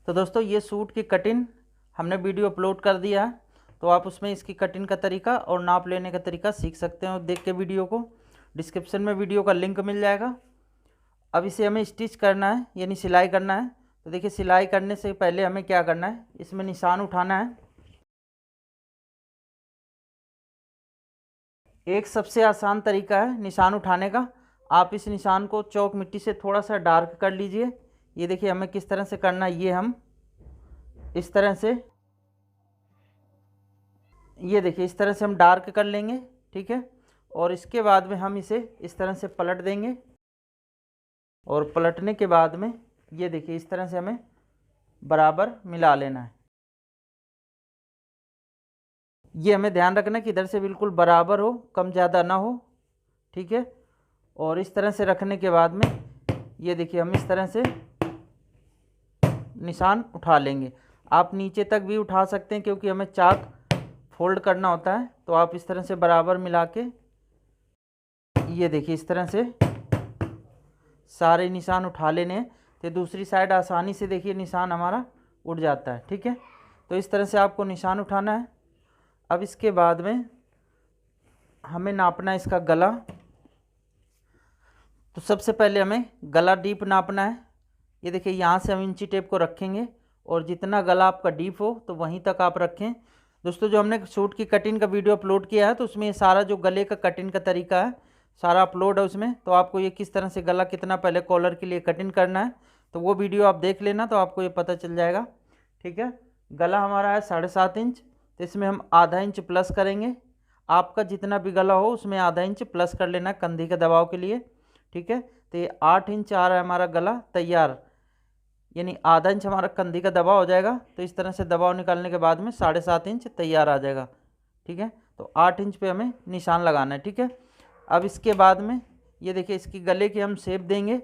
तो दोस्तों ये सूट की कटिंग हमने वीडियो अपलोड कर दिया है, तो आप उसमें इसकी कटिंग का तरीका और नाप लेने का तरीका सीख सकते हो देख के। वीडियो को डिस्क्रिप्शन में वीडियो का लिंक मिल जाएगा। अब इसे हमें स्टिच करना है यानी सिलाई करना है। तो देखिए सिलाई करने से पहले हमें क्या करना है, इसमें निशान उठाना है। एक सबसे आसान तरीका है निशान उठाने का। आप इस निशान को चौक मिट्टी से थोड़ा सा डार्क कर लीजिए। ये देखिए हमें किस तरह से करना है, ये हम इस तरह से, ये देखिए इस तरह से हम डार्क कर लेंगे, ठीक है। और इसके बाद में हम इसे इस तरह से पलट देंगे और पलटने के बाद में ये देखिए इस तरह से हमें बराबर मिला लेना है। ये हमें ध्यान रखना है कि इधर से बिल्कुल बराबर हो, कम ज़्यादा ना हो, ठीक है। और इस तरह से रखने के बाद में ये देखिए हम इस तरह से निशान उठा लेंगे। आप नीचे तक भी उठा सकते हैं क्योंकि हमें चाक फोल्ड करना होता है। तो आप इस तरह से बराबर मिला के ये देखिए इस तरह से सारे निशान उठा लेने हैं, तो दूसरी साइड आसानी से देखिए निशान हमारा उड़ जाता है, ठीक है। तो इस तरह से आपको निशान उठाना है। अब इसके बाद में हमें नापना है इसका गला। तो सबसे पहले हमें गला डीप नापना है। ये देखिए यहाँ से हम इंची टेप को रखेंगे और जितना गला आपका डीप हो तो वहीं तक आप रखें। दोस्तों जो हमने सूट की कटिंग का वीडियो अपलोड किया है तो उसमें ये सारा जो गले का कटिंग का तरीका है सारा अपलोड है उसमें। तो आपको ये किस तरह से गला कितना पहले कॉलर के लिए कटिंग करना है तो वो वीडियो आप देख लेना, तो आपको ये पता चल जाएगा, ठीक है। गला हमारा है 7.5 इंच, तो इसमें हम आधा इंच प्लस करेंगे। आपका जितना भी गला हो उसमें आधा इंच प्लस कर लेना कंधे के दबाव के लिए, ठीक है। तो ये 8 इंच आ रहा है हमारा गला तैयार, यानी आधा इंच हमारा कंधे का दबाव हो जाएगा। तो इस तरह से दबाव निकालने के बाद में 7.5 इंच तैयार आ जाएगा, ठीक है। तो 8 इंच पे हमें निशान लगाना है, ठीक है। अब इसके बाद में ये देखिए इसकी गले की हम शेप देंगे।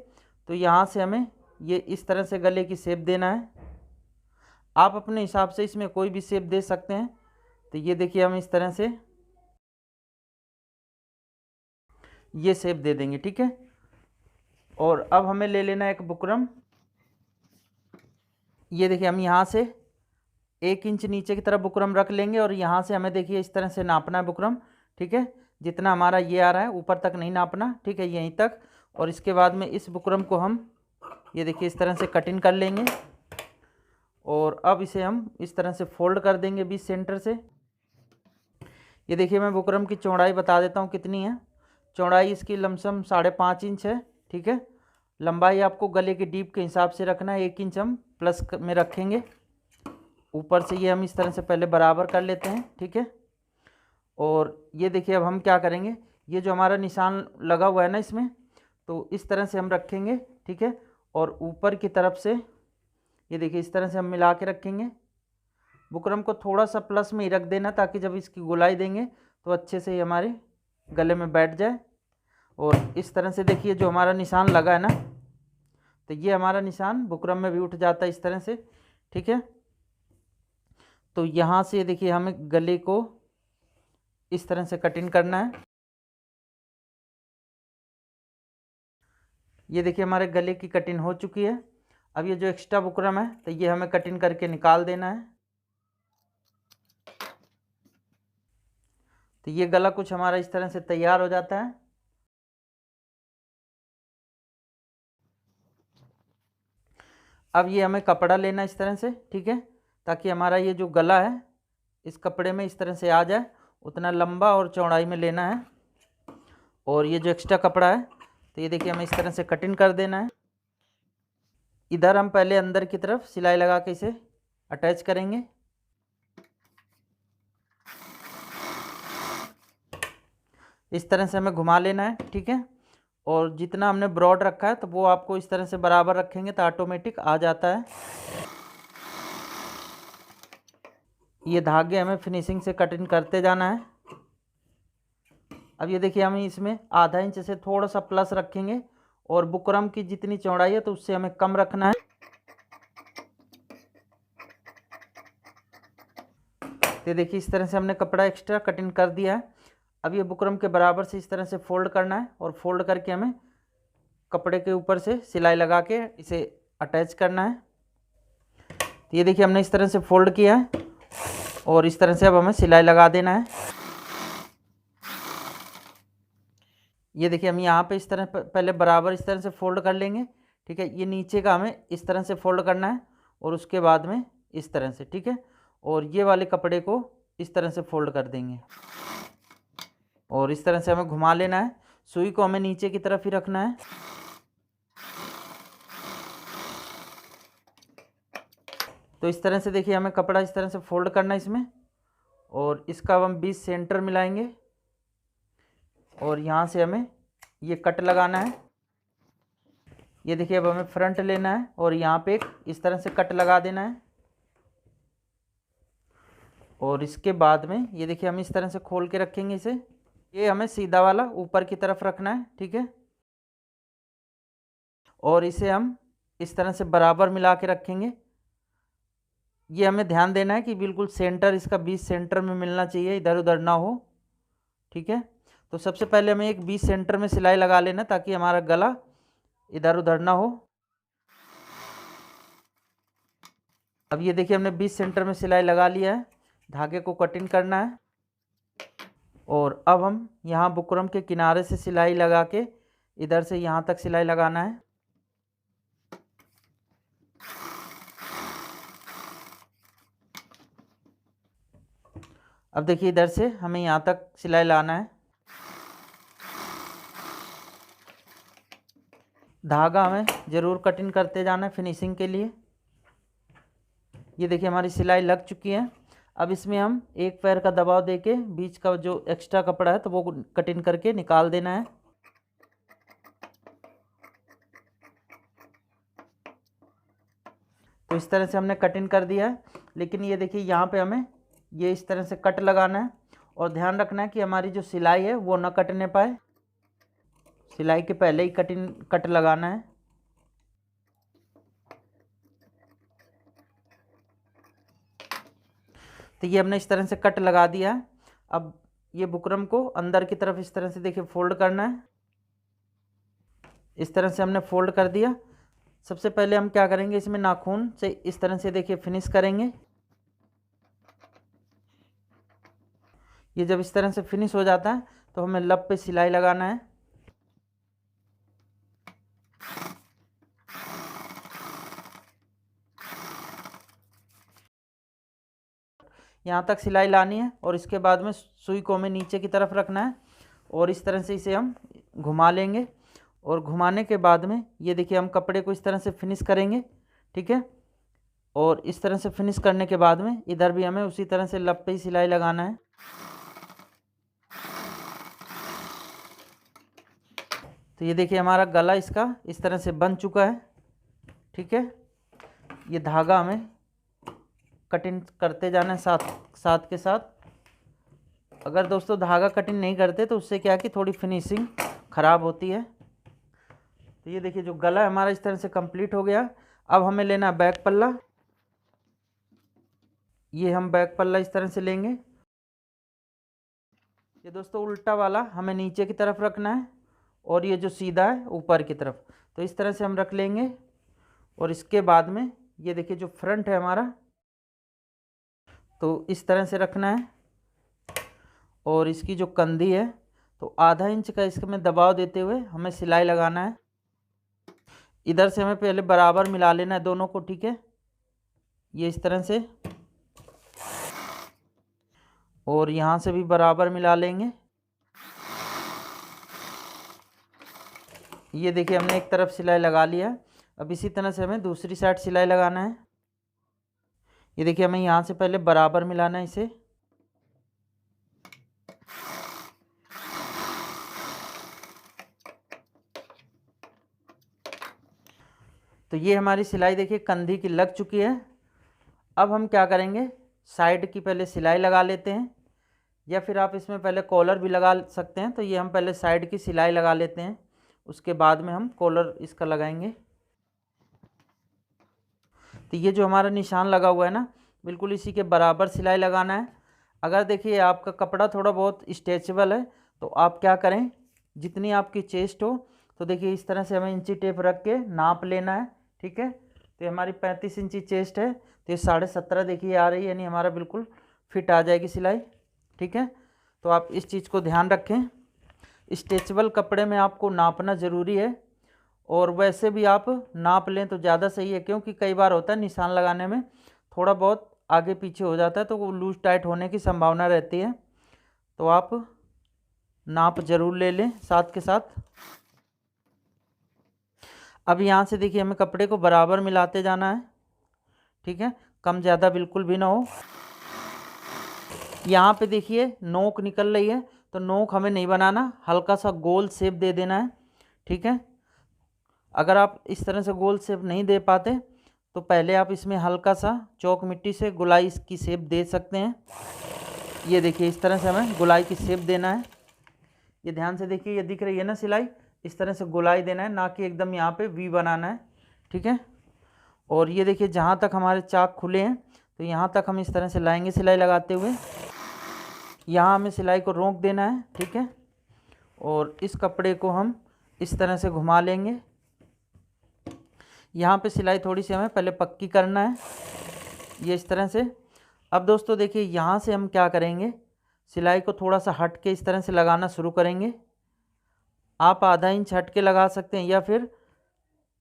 तो यहाँ से हमें ये इस तरह से गले की शेप देना है। आप अपने हिसाब से इसमें कोई भी शेप दे सकते हैं। तो ये देखिए हम इस तरह से ये शेप दे देंगे, ठीक है। और अब हमें ले लेना है एक बुकरम। ये देखिए हम यहाँ से 1 इंच नीचे की तरफ बुकरम रख लेंगे और यहाँ से हमें देखिए इस तरह से नापना है बुकरम, ठीक है। जितना हमारा ये आ रहा है ऊपर तक नहीं नापना, ठीक है, यहीं तक। और इसके बाद में इस बुकरम को हम ये देखिए इस तरह से कटिंग कर लेंगे और अब इसे हम इस तरह से फोल्ड कर देंगे बीच सेंटर से। ये देखिए मैं बुकरम की चौड़ाई बता देता हूँ कितनी है। चौड़ाई इसकी लमसम 5.5 इंच है, ठीक है। लंबाई आपको गले के डीप के हिसाब से रखना है, 1 इंच हम प्लस में रखेंगे। ऊपर से ये हम इस तरह से पहले बराबर कर लेते हैं, ठीक है। और ये देखिए अब हम क्या करेंगे, ये जो हमारा निशान लगा हुआ है ना इसमें, तो इस तरह से हम रखेंगे, ठीक है। और ऊपर की तरफ से ये देखिए इस तरह से हम मिला के रखेंगे। बुकरम को थोड़ा सा प्लस में ही रख देना ताकि जब इसकी गोलाई देंगे तो अच्छे से ये हमारे गले में बैठ जाए। और इस तरह से देखिए जो हमारा निशान लगा है ना, तो ये हमारा निशान बुकरम में भी उठ जाता है इस तरह से, ठीक है। तो यहाँ से देखिए हमें गले को इस तरह से कटिंग करना है। ये देखिए हमारे गले की कटिंग हो चुकी है। अब ये जो एक्स्ट्रा बुकरम है तो ये हमें कटिंग करके निकाल देना है। तो ये गला कुछ हमारा इस तरह से तैयार हो जाता है। अब ये हमें कपड़ा लेना इस तरह से, ठीक है, ताकि हमारा ये जो गला है इस कपड़े में इस तरह से आ जाए। उतना लंबा और चौड़ाई में लेना है। और ये जो एक्स्ट्रा कपड़ा है तो ये देखिए हमें इस तरह से कटिंग कर देना है। इधर हम पहले अंदर की तरफ सिलाई लगा के इसे अटैच करेंगे। इस तरह से हमें घुमा लेना है, ठीक है। और जितना हमने ब्रॉड रखा है तो वो आपको इस तरह से बराबर रखेंगे तो ऑटोमेटिक आ जाता है। ये धागे हमें फिनिशिंग से कटिंग करते जाना है। अब ये देखिए हम इसमें आधा इंच से थोड़ा सा प्लस रखेंगे और बुकरम की जितनी चौड़ाई है तो उससे हमें कम रखना है। तो देखिए इस तरह से हमने कपड़ा एक्स्ट्रा कटिंग कर दिया है। अब ये बुकरम के बराबर से इस तरह से फोल्ड करना है और फोल्ड करके हमें कपड़े के ऊपर से सिलाई लगा के इसे अटैच करना है। तो ये देखिए हमने इस तरह से फोल्ड किया है और इस तरह से अब हमें सिलाई लगा देना है। ये देखिए हम यहाँ पे इस तरह पहले बराबर इस तरह से फोल्ड कर लेंगे, ठीक है। ये नीचे का हमें इस तरह से फोल्ड करना है और उसके बाद में इस तरह से, ठीक है। और ये वाले कपड़े को इस तरह से फोल्ड कर देंगे और इस तरह से हमें घुमा लेना है। सुई को हमें नीचे की तरफ ही रखना है। तो इस तरह से देखिए हमें कपड़ा इस तरह से फोल्ड करना है इसमें, और इसका अब हम बीच सेंटर मिलाएंगे और यहाँ से हमें ये कट लगाना है। ये देखिए अब हमें फ्रंट लेना है और यहाँ पे एक इस तरह से कट लगा देना है। और इसके बाद में ये देखिए हम इस तरह से खोल के रखेंगे इसे। ये हमें सीधा वाला ऊपर की तरफ रखना है, ठीक है। और इसे हम इस तरह से बराबर मिला के रखेंगे। ये हमें ध्यान देना है कि बिल्कुल सेंटर इसका बीच सेंटर में मिलना चाहिए, इधर उधर ना हो, ठीक है। तो सबसे पहले हमें एक बीच सेंटर में सिलाई लगा लेना ताकि हमारा गला इधर उधर ना हो। अब ये देखिए हमने बीच सेंटर में सिलाई लगा लिया है। धागे को कटिंग करना है और अब हम यहाँ बुकरम के किनारे से सिलाई लगा के इधर से यहाँ तक सिलाई लगाना है। अब देखिए इधर से हमें यहाँ तक सिलाई लाना है। धागा हमें ज़रूर कटिंग करते जाना है फिनिशिंग के लिए। ये देखिए हमारी सिलाई लग चुकी है। अब इसमें हम एक पैर का दबाव देके बीच का जो एक्स्ट्रा कपड़ा है तो वो कटिंग करके निकाल देना है। तो इस तरह से हमने कटिंग कर दिया है, लेकिन ये देखिए यहाँ पे हमें ये इस तरह से कट लगाना है और ध्यान रखना है कि हमारी जो सिलाई है वो ना कटने पाए। सिलाई के पहले ही कट लगाना है। तो ये हमने इस तरह से कट लगा दिया है। अब ये बुकरम को अंदर की तरफ इस तरह से देखिए फोल्ड करना है। इस तरह से हमने फोल्ड कर दिया। सबसे पहले हम क्या करेंगे, इसमें नाखून से इस तरह से देखिए फिनिश करेंगे। ये जब इस तरह से फिनिश हो जाता है तो हमें लब पे सिलाई लगाना है। यहाँ तक सिलाई लानी है और इसके बाद में सुई को हमें नीचे की तरफ रखना है और इस तरह से इसे हम घुमा लेंगे। और घुमाने के बाद में ये देखिए हम कपड़े को इस तरह से फिनिश करेंगे, ठीक है। और इस तरह से फिनिश करने के बाद में इधर भी हमें उसी तरह से लब पे ही सिलाई लगाना है। तो ये देखिए हमारा गला इसका इस तरह से बन चुका है, ठीक है। ये धागा हमें कटिंग करते जाना है साथ के साथ। अगर दोस्तों धागा कटिंग नहीं करते तो उससे क्या कि थोड़ी फिनिशिंग ख़राब होती है। तो ये देखिए जो गला हमारा इस तरह से कंप्लीट हो गया। अब हमें लेना है बैक पल्ला। ये हम बैक पल्ला इस तरह से लेंगे। ये दोस्तों उल्टा वाला हमें नीचे की तरफ रखना है और ये जो सीधा है ऊपर की तरफ। तो इस तरह से हम रख लेंगे और इसके बाद में ये देखिए जो फ्रंट है हमारा तो इस तरह से रखना है। और इसकी जो कंधी है तो आधा इंच का इसमें दबाव देते हुए हमें सिलाई लगाना है। इधर से हमें पहले बराबर मिला लेना है दोनों को, ठीक है। ये इस तरह से और यहाँ से भी बराबर मिला लेंगे। ये देखिए हमने एक तरफ सिलाई लगा लिया। अब इसी तरह से हमें दूसरी साइड सिलाई लगाना है। ये देखिए हमें यहाँ से पहले बराबर मिलाना है इसे। तो ये हमारी सिलाई देखिए कंधी की लग चुकी है। अब हम क्या करेंगे, साइड की पहले सिलाई लगा लेते हैं, या फिर आप इसमें पहले कॉलर भी लगा सकते हैं। तो ये हम पहले साइड की सिलाई लगा लेते हैं, उसके बाद में हम कॉलर इसका लगाएंगे। तो ये जो हमारा निशान लगा हुआ है ना, बिल्कुल इसी के बराबर सिलाई लगाना है। अगर देखिए आपका कपड़ा थोड़ा बहुत स्ट्रेचेबल है तो आप क्या करें, जितनी आपकी चेस्ट हो तो देखिए इस तरह से हमें इंची टेप रख के नाप लेना है, ठीक है। तो ये हमारी 35 इंची चेस्ट है, तो ये 17.5 देखिए आ रही है, यानी हमारा बिल्कुल फिट आ जाएगी सिलाई। ठीक है, तो आप इस चीज़ को ध्यान रखें। स्ट्रेचेबल कपड़े में आपको नापना ज़रूरी है, और वैसे भी आप नाप लें तो ज़्यादा सही है, क्योंकि कई बार होता है निशान लगाने में थोड़ा बहुत आगे पीछे हो जाता है, तो वो लूज टाइट होने की संभावना रहती है। तो आप नाप ज़रूर ले लें साथ के साथ। अब यहाँ से देखिए हमें कपड़े को बराबर मिलाते जाना है। ठीक है, कम ज़्यादा बिल्कुल भी ना हो। यहाँ पे देखिए नोक निकल रही है, तो नोक हमें नहीं बनाना, हल्का सा गोल शेप दे देना है। ठीक है, अगर आप इस तरह से गोल शेप नहीं दे पाते तो पहले आप इसमें हल्का सा चौक मिट्टी से गोलाई की शेप दे सकते हैं। ये देखिए इस तरह से हमें गोलाई की शेप देना है। ये ध्यान से देखिए, ये दिख रही है ना सिलाई, इस तरह से गोलाई देना है, ना कि एकदम यहाँ पे वी बनाना है। ठीक है, और ये देखिए जहाँ तक हमारे चाक खुले हैं तो यहाँ तक हम इस तरह से लाएंगे सिलाई लगाते हुए। यहाँ हमें सिलाई को रोक देना है। ठीक है, और इस कपड़े को हम इस तरह से घुमा लेंगे। यहाँ पे सिलाई थोड़ी सी हमें पहले पक्की करना है, ये इस तरह से। अब दोस्तों देखिए यहाँ से हम क्या करेंगे, सिलाई को थोड़ा सा हट के इस तरह से लगाना शुरू करेंगे। आप आधा इंच हट के लगा सकते हैं, या फिर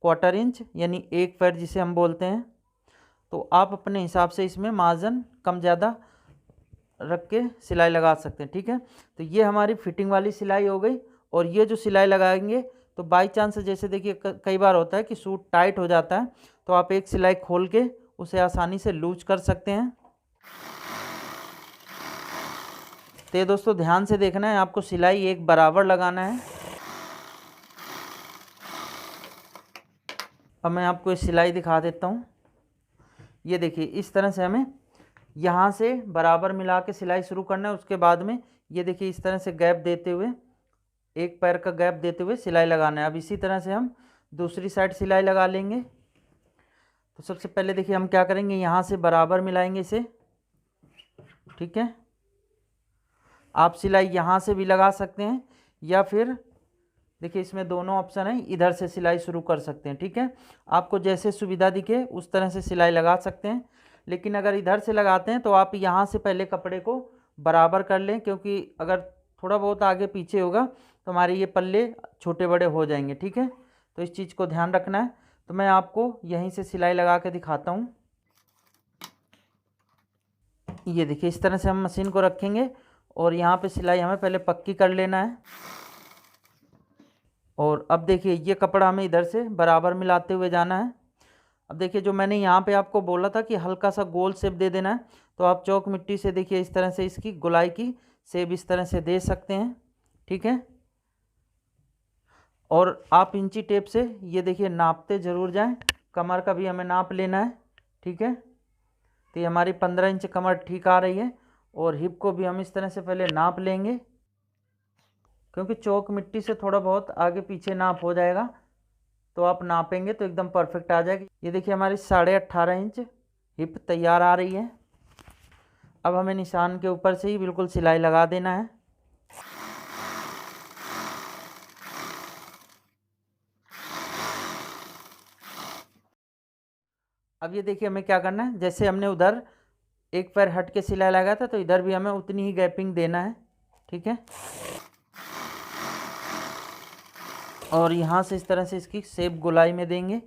1/4 इंच, यानी 1 पैर जिसे हम बोलते हैं। तो आप अपने हिसाब से इसमें मार्जिन कम ज़्यादा रख के सिलाई लगा सकते हैं। ठीक है, तो ये हमारी फिटिंग वाली सिलाई हो गई। और ये जो सिलाई लगाएंगे तो बाई चांस जैसे देखिए कई बार होता है कि सूट टाइट हो जाता है, तो आप एक सिलाई खोल के उसे आसानी से लूज कर सकते हैं। तो ये दोस्तों ध्यान से देखना है, आपको सिलाई एक बराबर लगाना है। अब मैं आपको ये सिलाई दिखा देता हूँ। ये देखिए इस तरह से हमें यहाँ से बराबर मिला के सिलाई शुरू करना है। उसके बाद में ये देखिए इस तरह से गैप देते हुए, एक पैर का गैप देते हुए सिलाई लगाना है। अब इसी तरह से हम दूसरी साइड सिलाई लगा लेंगे। तो सबसे पहले देखिए हम क्या करेंगे, यहाँ से बराबर मिलाएंगे इसे। ठीक है, आप सिलाई यहाँ से भी लगा सकते हैं, या फिर देखिए इसमें दोनों ऑप्शन है, इधर से सिलाई शुरू कर सकते हैं। ठीक है, आपको जैसे सुविधा दिखे उस तरह से सिलाई लगा सकते हैं। लेकिन अगर इधर से लगाते हैं तो आप यहाँ से पहले कपड़े को बराबर कर लें, क्योंकि अगर थोड़ा बहुत आगे पीछे होगा तो हमारे ये पल्ले छोटे बड़े हो जाएंगे। ठीक है, तो इस चीज़ को ध्यान रखना है। तो मैं आपको यहीं से सिलाई लगा के दिखाता हूँ। ये देखिए इस तरह से हम मशीन को रखेंगे, और यहाँ पे सिलाई हमें पहले पक्की कर लेना है। और अब देखिए ये कपड़ा हमें इधर से बराबर मिलाते हुए जाना है। अब देखिए जो मैंने यहाँ पे आपको बोला था कि हल्का सा गोल शेप दे देना है, तो आप चौक मिट्टी से देखिए इस तरह से इसकी गोलाई की शेप इस तरह से दे सकते हैं। ठीक है, और आप इंची टेप से ये देखिए नापते ज़रूर जाएं। कमर का भी हमें नाप लेना है। ठीक है, तो ये हमारी 15 इंच कमर ठीक आ रही है। और हिप को भी हम इस तरह से पहले नाप लेंगे, क्योंकि चौक मिट्टी से थोड़ा बहुत आगे पीछे नाप हो जाएगा, तो आप नापेंगे तो एकदम परफेक्ट आ जाएगी। ये देखिए हमारी 18.5 इंच हिप तैयार आ रही है। अब हमें निशान के ऊपर से ही बिल्कुल सिलाई लगा देना है। अब ये देखिए हमें क्या करना है, जैसे हमने उधर एक पैर हट के सिलाई लगाया था, तो इधर भी हमें उतनी ही गैपिंग देना है। ठीक है, और यहाँ से इस तरह से इसकी शेप गोलाई में देंगे।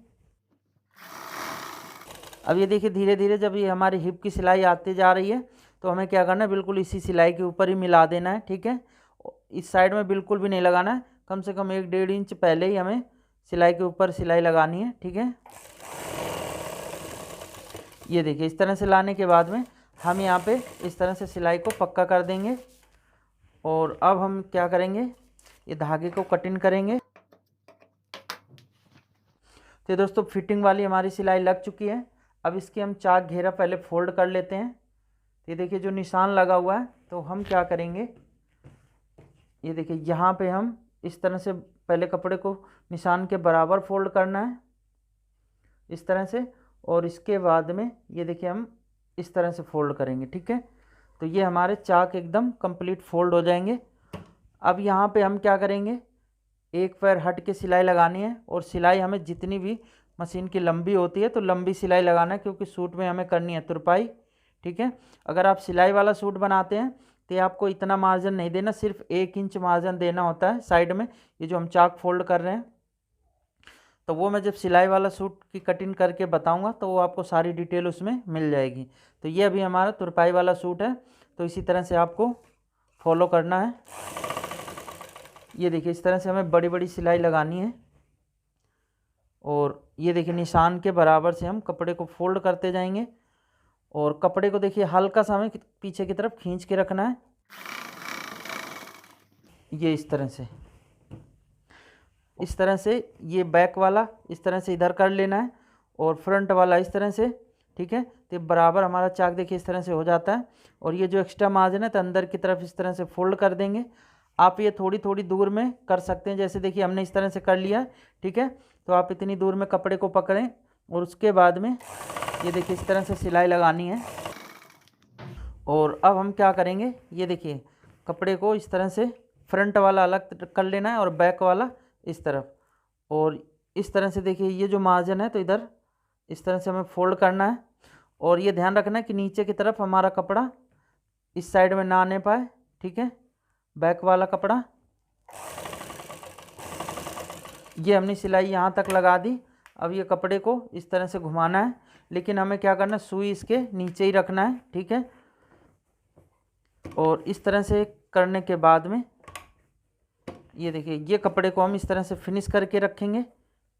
अब ये देखिए धीरे धीरे जब ये हमारी हिप की सिलाई आती जा रही है, तो हमें क्या करना है, बिल्कुल इसी सिलाई के ऊपर ही मिला देना है। ठीक है, इस साइड में बिल्कुल भी नहीं लगाना है, कम से कम 1-1.5 इंच पहले ही हमें सिलाई के ऊपर सिलाई लगानी है। ठीक है, ये देखिए इस तरह से लाने के बाद में हम यहाँ पे इस तरह से सिलाई को पक्का कर देंगे। और अब हम क्या करेंगे, ये धागे को कटिंग करेंगे। तो दोस्तों फिटिंग वाली हमारी सिलाई लग चुकी है। अब इसकी हम चाक घेरा पहले फोल्ड कर लेते हैं। ये देखिए जो निशान लगा हुआ है, तो हम क्या करेंगे, ये देखिए यहाँ पे हम इस तरह से पहले कपड़े को निशान के बराबर फोल्ड करना है इस तरह से, और इसके बाद में ये देखिए हम इस तरह से फोल्ड करेंगे। ठीक है, तो ये हमारे चाक एकदम कंप्लीट फोल्ड हो जाएंगे। अब यहाँ पे हम क्या करेंगे, एक पैर हट के सिलाई लगानी है, और सिलाई हमें जितनी भी मशीन की लंबी होती है तो लंबी सिलाई लगाना है, क्योंकि सूट में हमें करनी है तुरपाई। ठीक है, अगर आप सिलाई वाला सूट बनाते हैं तो आपको इतना मार्जिन नहीं देना, सिर्फ 1 इंच मार्जिन देना होता है साइड में। ये जो हम चाक फोल्ड कर रहे हैं तो वो मैं जब सिलाई वाला सूट की कटिंग करके बताऊंगा तो वो आपको सारी डिटेल उसमें मिल जाएगी। तो ये अभी हमारा तुरपाई वाला सूट है, तो इसी तरह से आपको फॉलो करना है। ये देखिए इस तरह से हमें बड़ी बड़ी सिलाई लगानी है, और ये देखिए निशान के बराबर से हम कपड़े को फोल्ड करते जाएंगे, और कपड़े को देखिए हल्का सा हमें पीछे की तरफ खींच के रखना है। ये इस तरह से ये बैक वाला इस तरह से इधर कर लेना है, और फ्रंट वाला इस तरह से। ठीक है, तो बराबर हमारा चाक देखिए इस तरह से हो जाता है। और ये जो एक्स्ट्रा मार्जिन है तो अंदर की तरफ इस तरह से फोल्ड कर देंगे। आप ये थोड़ी थोड़ी दूर में कर सकते हैं, जैसे देखिए हमने इस तरह से कर लिया। ठीक है, तो आप इतनी दूर में कपड़े को पकड़ें, और उसके बाद में ये देखिए इस तरह से सिलाई लगानी है। और अब हम क्या करेंगे, ये देखिए कपड़े को इस तरह से फ्रंट वाला अलग कर लेना है और बैक वाला इस तरफ, और इस तरह से देखिए ये जो मार्जिन है तो इधर इस तरह से हमें फोल्ड करना है। और ये ध्यान रखना है कि नीचे की तरफ हमारा कपड़ा इस साइड में ना आने पाए। ठीक है, बैक वाला कपड़ा ये हमने सिलाई यहाँ तक लगा दी। अब ये कपड़े को इस तरह से घुमाना है, लेकिन हमें क्या करना है, सुई इसके नीचे ही रखना है। ठीक है, और इस तरह से करने के बाद में ये देखिए ये कपड़े को हम इस तरह से फिनिश करके रखेंगे।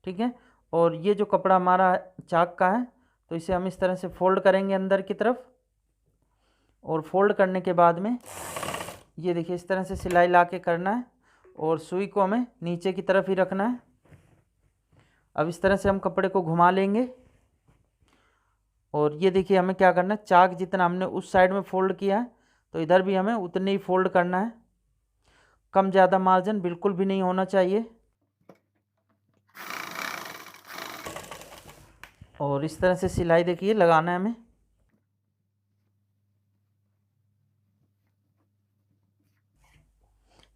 ठीक है, और ये जो कपड़ा हमारा चाक का है तो इसे हम इस तरह से फोल्ड करेंगे अंदर की तरफ, और फोल्ड करने के बाद में ये देखिए इस तरह से सिलाई ला के करना है, और सुई को हमें नीचे की तरफ ही रखना है। अब इस तरह से हम कपड़े को घुमा लेंगे, और ये देखिए हमें क्या करना है, चाक जितना हमने उस साइड में फोल्ड किया है तो इधर भी हमें उतने ही फोल्ड करना है। कम ज़्यादा मार्जिन बिल्कुल भी नहीं होना चाहिए। और इस तरह से सिलाई देखिए लगाना है हमें।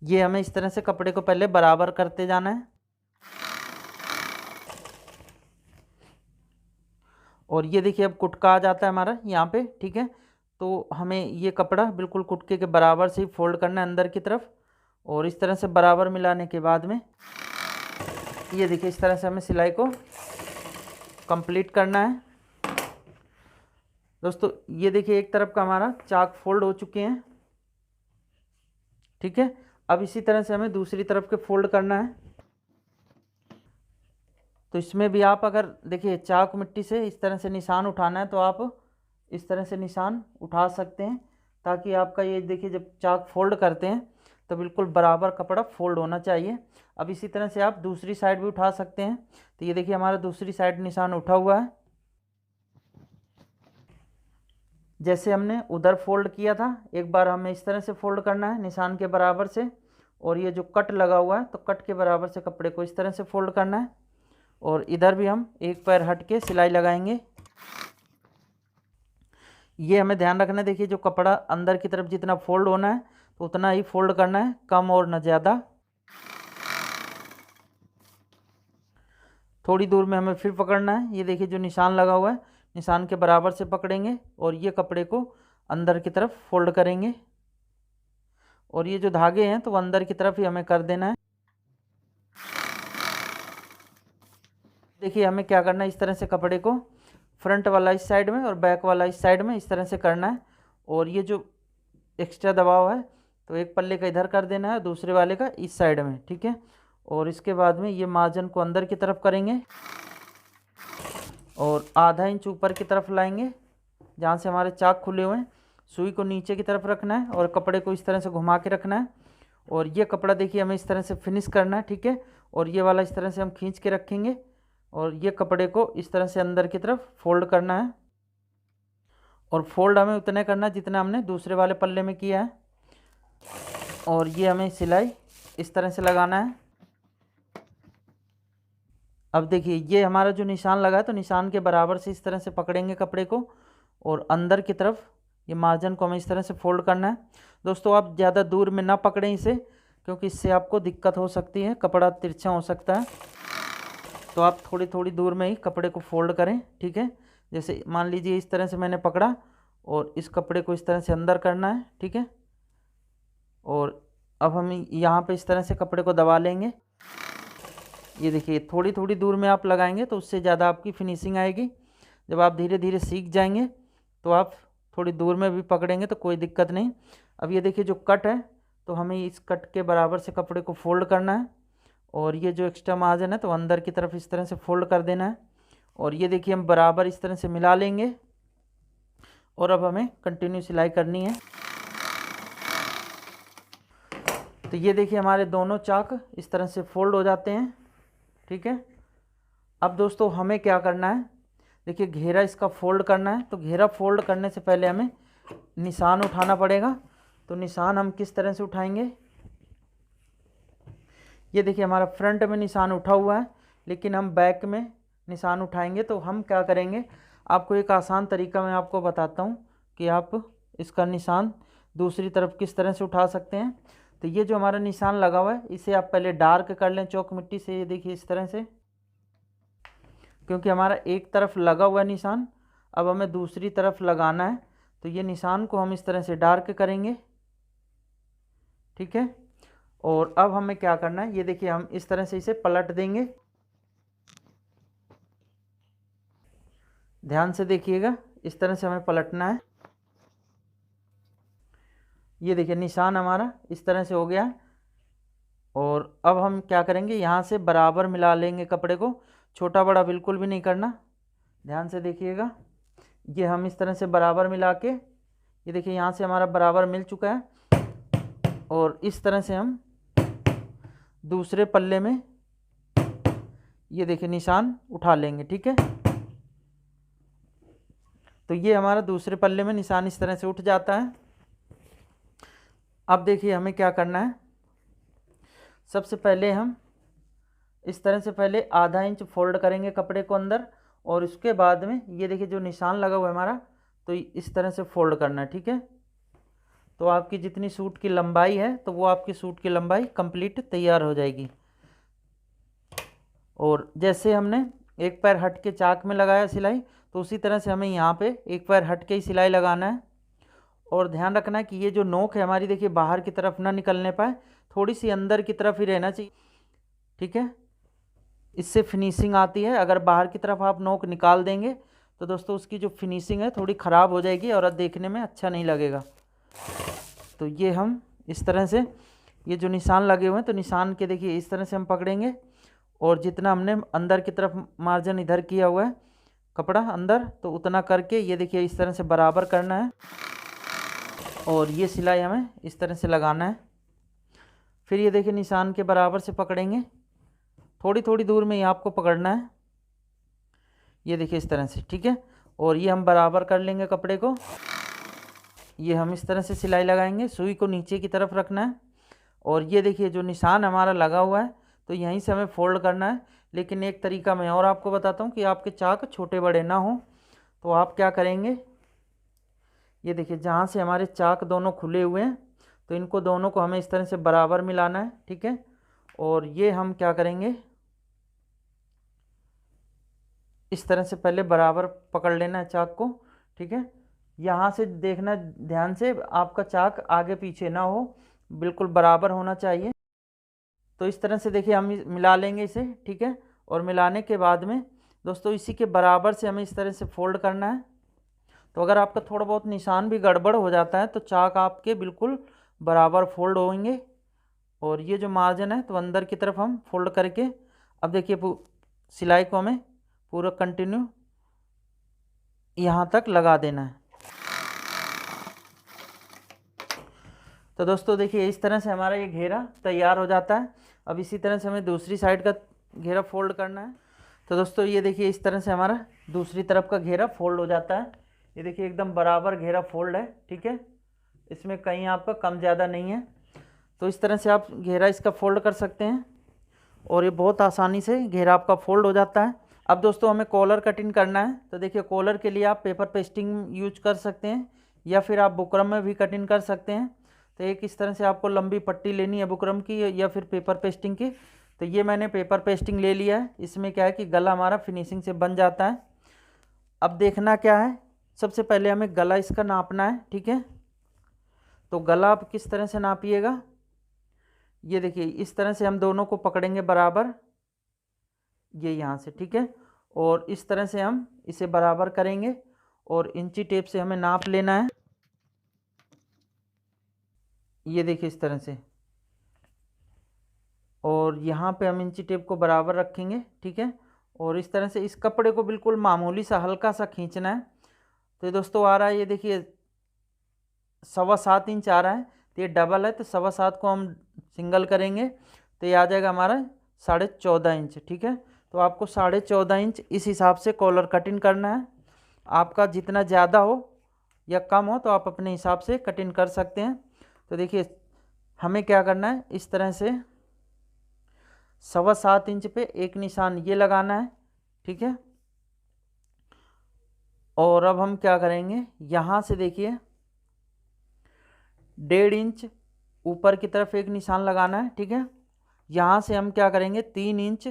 ये हमें इस तरह से कपड़े को पहले बराबर करते जाना है, और ये देखिए अब कुटका आ जाता है हमारा यहाँ पे। ठीक है, तो हमें ये कपड़ा बिल्कुल कुटके के बराबर से ही फोल्ड करना है अंदर की तरफ, और इस तरह से बराबर मिलाने के बाद में ये देखिए इस तरह से हमें सिलाई को कंप्लीट करना है। दोस्तों ये देखिए एक तरफ का हमारा चाक फोल्ड हो चुके हैं। ठीक है, अब इसी तरह से हमें दूसरी तरफ के फोल्ड करना है। तो इसमें भी आप अगर देखिए चाक मिट्टी से इस तरह से निशान उठाना है तो आप इस तरह से निशान उठा सकते हैं, ताकि आपका ये देखिए जब चाक फोल्ड करते हैं तो बिल्कुल बराबर कपड़ा फोल्ड होना चाहिए। अब इसी तरह से आप दूसरी साइड भी उठा सकते हैं। तो ये देखिए हमारा दूसरी साइड निशान उठा हुआ है, जैसे हमने उधर फोल्ड किया था। एक बार हमें इस तरह से फोल्ड करना है निशान के बराबर से, और ये जो कट लगा हुआ है तो कट के बराबर से कपड़े को इस तरह से फोल्ड करना है, और इधर भी हम एक पैर हट के सिलाई लगाएंगे। ये हमें ध्यान रखना है, देखिए जो कपड़ा अंदर की तरफ जितना फोल्ड होना है तो उतना ही फोल्ड करना है, कम और न ज़्यादा। थोड़ी दूर में हमें फिर पकड़ना है। ये देखिए जो निशान लगा हुआ है निशान के बराबर से पकड़ेंगे, और ये कपड़े को अंदर की तरफ फोल्ड करेंगे, और ये जो धागे हैं तो वो अंदर की तरफ ही हमें कर देना है। देखिए हमें क्या करना है, इस तरह से कपड़े को फ्रंट वाला इस साइड में और बैक वाला इस साइड में इस तरह से करना है, और ये जो एक्स्ट्रा दबाव है तो एक पल्ले का इधर कर देना है, दूसरे वाले का इस साइड में। ठीक है, और इसके बाद में ये मार्जिन को अंदर की तरफ करेंगे, और आधा इंच ऊपर की तरफ लाएंगे जहाँ से हमारे चाक खुले हुए हैं। सुई को नीचे की तरफ रखना है, और कपड़े को इस तरह से घुमा के रखना है, और ये कपड़ा देखिए हमें इस तरह से फिनिश करना है। ठीक है, और ये वाला इस तरह से हम खींच के रखेंगे, और ये कपड़े को इस तरह से अंदर की तरफ फोल्ड करना है, और फोल्ड हमें उतने करना है जितना हमने दूसरे वाले पल्ले में किया है। और ये हमें सिलाई इस तरह से लगाना है। अब देखिए ये हमारा जो निशान लगा है तो निशान के बराबर से इस तरह से पकड़ेंगे कपड़े को, और अंदर की तरफ ये मार्जिन को हमें इस तरह से फोल्ड करना है। दोस्तों आप ज़्यादा दूर में ना पकड़ें इसे, क्योंकि इससे आपको दिक्कत हो सकती है, कपड़ा तिरछा हो सकता है। तो आप थोड़ी थोड़ी दूर में ही कपड़े को फोल्ड करें, ठीक है। जैसे मान लीजिए इस तरह से मैंने पकड़ा और इस कपड़े को इस तरह से अंदर करना है, ठीक है। और अब हम यहाँ पे इस तरह से कपड़े को दबा लेंगे। ये देखिए थोड़ी थोड़ी दूर में आप लगाएंगे तो उससे ज़्यादा आपकी फिनिशिंग आएगी। जब आप धीरे धीरे सीख जाएंगे तो आप थोड़ी दूर में भी पकड़ेंगे तो कोई दिक्कत नहीं। अब ये देखिए जो कट है तो हमें इस कट के बराबर से कपड़े को फोल्ड करना है और ये जो एक्स्ट्रा मार्जिन है तो अंदर की तरफ इस तरह से फोल्ड कर देना है। और ये देखिए हम बराबर इस तरह से मिला लेंगे और अब हमें कंटिन्यू सिलाई करनी है। तो ये देखिए हमारे दोनों चाक इस तरह से फोल्ड हो जाते हैं, ठीक है। अब दोस्तों हमें क्या करना है, देखिए घेरा इसका फोल्ड करना है। तो घेरा फोल्ड करने से पहले हमें निशान उठाना पड़ेगा। तो निशान हम किस तरह से उठाएंगे, ये देखिए हमारा फ्रंट में निशान उठा हुआ है लेकिन हम बैक में निशान उठाएंगे। तो हम क्या करेंगे, आपको एक आसान तरीका मैं आपको बताता हूँ कि आप इसका निशान दूसरी तरफ किस तरह से उठा सकते हैं। तो ये जो हमारा निशान लगा हुआ है इसे आप पहले डार्क कर लें चौक मिट्टी से, ये देखिए इस तरह से, क्योंकि हमारा एक तरफ लगा हुआ है निशान, अब हमें दूसरी तरफ लगाना है। तो ये निशान को हम इस तरह से डार्क करेंगे, ठीक है। और अब हमें क्या करना है, ये देखिए हम इस तरह से इसे पलट देंगे। ध्यान से देखिएगा, इस तरह से हमें पलटना है। ये देखिए निशान हमारा इस तरह से हो गया है। और अब हम क्या करेंगे, यहाँ से बराबर मिला लेंगे कपड़े को, छोटा बड़ा बिल्कुल भी नहीं करना। ध्यान से देखिएगा, ये हम इस तरह से बराबर मिला के, ये देखिए यहाँ से हमारा बराबर मिल चुका है। और इस तरह से हम दूसरे पल्ले में ये देखिए निशान उठा लेंगे, ठीक है। तो ये हमारा दूसरे पल्ले में निशान इस तरह से उठ जाता है। अब देखिए हमें क्या करना है, सबसे पहले हम इस तरह से पहले आधा इंच फोल्ड करेंगे कपड़े को अंदर और उसके बाद में ये देखिए जो निशान लगा हुआ है हमारा, तो इस तरह से फोल्ड करना है, ठीक है। तो आपकी जितनी सूट की लंबाई है तो वो आपकी सूट की लंबाई कंप्लीट तैयार हो जाएगी। और जैसे हमने एक पैर हट के चाक में लगाया सिलाई, तो उसी तरह से हमें यहाँ पे एक पैर हट के ही सिलाई लगाना है। और ध्यान रखना है कि ये जो नोक है हमारी देखिए बाहर की तरफ ना निकलने पाए, थोड़ी सी अंदर की तरफ ही रहना चाहिए, ठीक है। इससे फिनिशिंग आती है। अगर बाहर की तरफ आप नोक निकाल देंगे तो दोस्तों उसकी जो फिनिशिंग है थोड़ी ख़राब हो जाएगी और देखने में अच्छा नहीं लगेगा। तो ये हम इस तरह से, ये जो निशान लगे हुए हैं तो निशान के देखिए इस तरह से हम पकड़ेंगे और जितना हमने अंदर की तरफ मार्जिन इधर किया हुआ है कपड़ा अंदर, तो उतना करके ये देखिए इस तरह से बराबर करना है और ये सिलाई हमें इस तरह से लगाना है। फिर ये देखिए निशान के बराबर से पकड़ेंगे, थोड़ी थोड़ी दूर में ही आपको पकड़ना है, ये देखिए इस तरह से, ठीक है। और ये हम बराबर कर लेंगे कपड़े को, ये हम इस तरह से सिलाई लगाएंगे, सुई को नीचे की तरफ रखना है। और ये देखिए जो निशान हमारा लगा हुआ है तो यहीं से हमें फोल्ड करना है। लेकिन एक तरीका मैं और आपको बताता हूँ कि आपके चाक छोटे बड़े ना हो, तो आप क्या करेंगे, ये देखिए जहाँ से हमारे चाक दोनों खुले हुए हैं तो इनको दोनों को हमें इस तरह से बराबर मिलाना है, ठीक है। और ये हम क्या करेंगे, इस तरह से पहले बराबर पकड़ लेना है चाक को, ठीक है। यहाँ से देखना ध्यान से, आपका चाक आगे पीछे ना हो, बिल्कुल बराबर होना चाहिए। तो इस तरह से देखिए हम मिला लेंगे इसे, ठीक है। और मिलाने के बाद में दोस्तों इसी के बराबर से हमें इस तरह से फोल्ड करना है। तो अगर आपका थोड़ा बहुत निशान भी गड़बड़ हो जाता है तो चाक आपके बिल्कुल बराबर फोल्ड होंगे। और ये जो मार्जिन है तो अंदर की तरफ हम फोल्ड करके, अब देखिए सिलाई को हमें पूरा कंटिन्यू यहाँ तक लगा देना है। तो दोस्तों देखिए इस तरह से हमारा ये घेरा तैयार हो जाता है। अब इसी तरह से हमें दूसरी साइड का घेरा फोल्ड करना है। तो दोस्तों ये देखिए इस तरह से हमारा दूसरी तरफ का घेरा फोल्ड हो जाता है। ये देखिए एकदम बराबर घेरा फोल्ड है, ठीक है, इसमें कहीं आपका कम ज़्यादा नहीं है। तो इस तरह से आप घेरा इसका फोल्ड कर सकते हैं और ये बहुत आसानी से घेरा आपका फोल्ड हो जाता है। अब दोस्तों हमें कॉलर कटिंग करना है। तो देखिए कॉलर के लिए आप पेपर पेस्टिंग यूज कर सकते हैं या फिर आप बुकरम में भी कटिंग कर सकते हैं। तो एक इस तरह से आपको लंबी पट्टी लेनी है बुकरम की या फिर पेपर पेस्टिंग की। तो ये मैंने पेपर पेस्टिंग ले लिया है। इसमें क्या है कि गला हमारा फिनिशिंग से बन जाता है। अब देखना क्या है, सबसे पहले हमें गला इसका नापना है, ठीक है। तो गला आप किस तरह से नापिएगा, ये देखिए इस तरह से हम दोनों को पकड़ेंगे बराबर, ये यहाँ से, ठीक है। और इस तरह से हम इसे बराबर करेंगे और इंची टेप से हमें नाप लेना है। ये देखिए इस तरह से, और यहाँ पे हम इंची टेप को बराबर रखेंगे, ठीक है। और इस तरह से इस कपड़े को बिल्कुल मामूली सा हल्का सा खींचना है। तो ये दोस्तों आ रहा है, ये देखिए 7.25 इंच आ रहा है। तो ये डबल है, तो 7.25 को हम सिंगल करेंगे तो ये आ जाएगा हमारा 14.5 इंच, ठीक है। तो आपको 14.5 इंच इस हिसाब से कॉलर कटिंग करना है। आपका जितना ज़्यादा हो या कम हो तो आप अपने हिसाब से कटिंग कर सकते हैं। तो देखिए हमें क्या करना है, इस तरह से 7.25 इंच पे एक निशान ये लगाना है, ठीक है। और अब हम क्या करेंगे, यहाँ से देखिए 1.5 इंच ऊपर की तरफ एक निशान लगाना है, ठीक है। यहाँ से हम क्या करेंगे 3 इंच,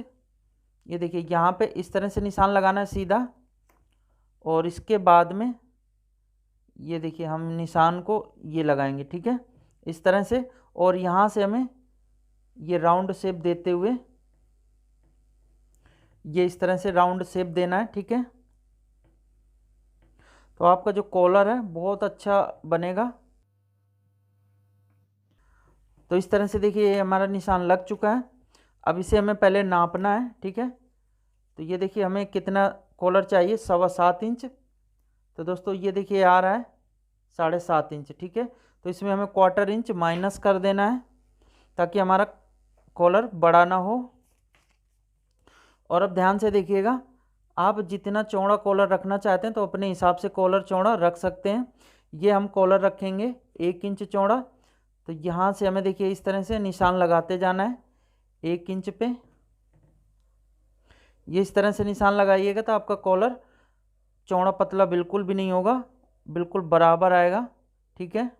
ये देखिए यहाँ पे इस तरह से निशान लगाना है सीधा। और इसके बाद में ये देखिए हम निशान को ये लगाएंगे, ठीक है, इस तरह से। और यहाँ से हमें ये राउंड शेप देते हुए ये इस तरह से राउंड शेप देना है, ठीक है। तो आपका जो कॉलर है बहुत अच्छा बनेगा। तो इस तरह से देखिए ये हमारा निशान लग चुका है। अब इसे हमें पहले नापना है, ठीक है। तो ये देखिए हमें कितना कॉलर चाहिए, 7.25 इंच। तो दोस्तों ये देखिए आ रहा है 7.5 इंच, ठीक है। तो इसमें हमें 1/4 इंच माइनस कर देना है ताकि हमारा कॉलर बड़ा ना हो। और अब ध्यान से देखिएगा, आप जितना चौड़ा कॉलर रखना चाहते हैं तो अपने हिसाब से कॉलर चौड़ा रख सकते हैं। ये हम कॉलर रखेंगे 1 इंच चौड़ा। तो यहाँ से हमें देखिए इस तरह से निशान लगाते जाना है 1 इंच पे। ये इस तरह से निशान लगाइएगा तो आपका कॉलर चौड़ा पतला बिल्कुल भी नहीं होगा, बिल्कुल बराबर आएगा, ठीक है।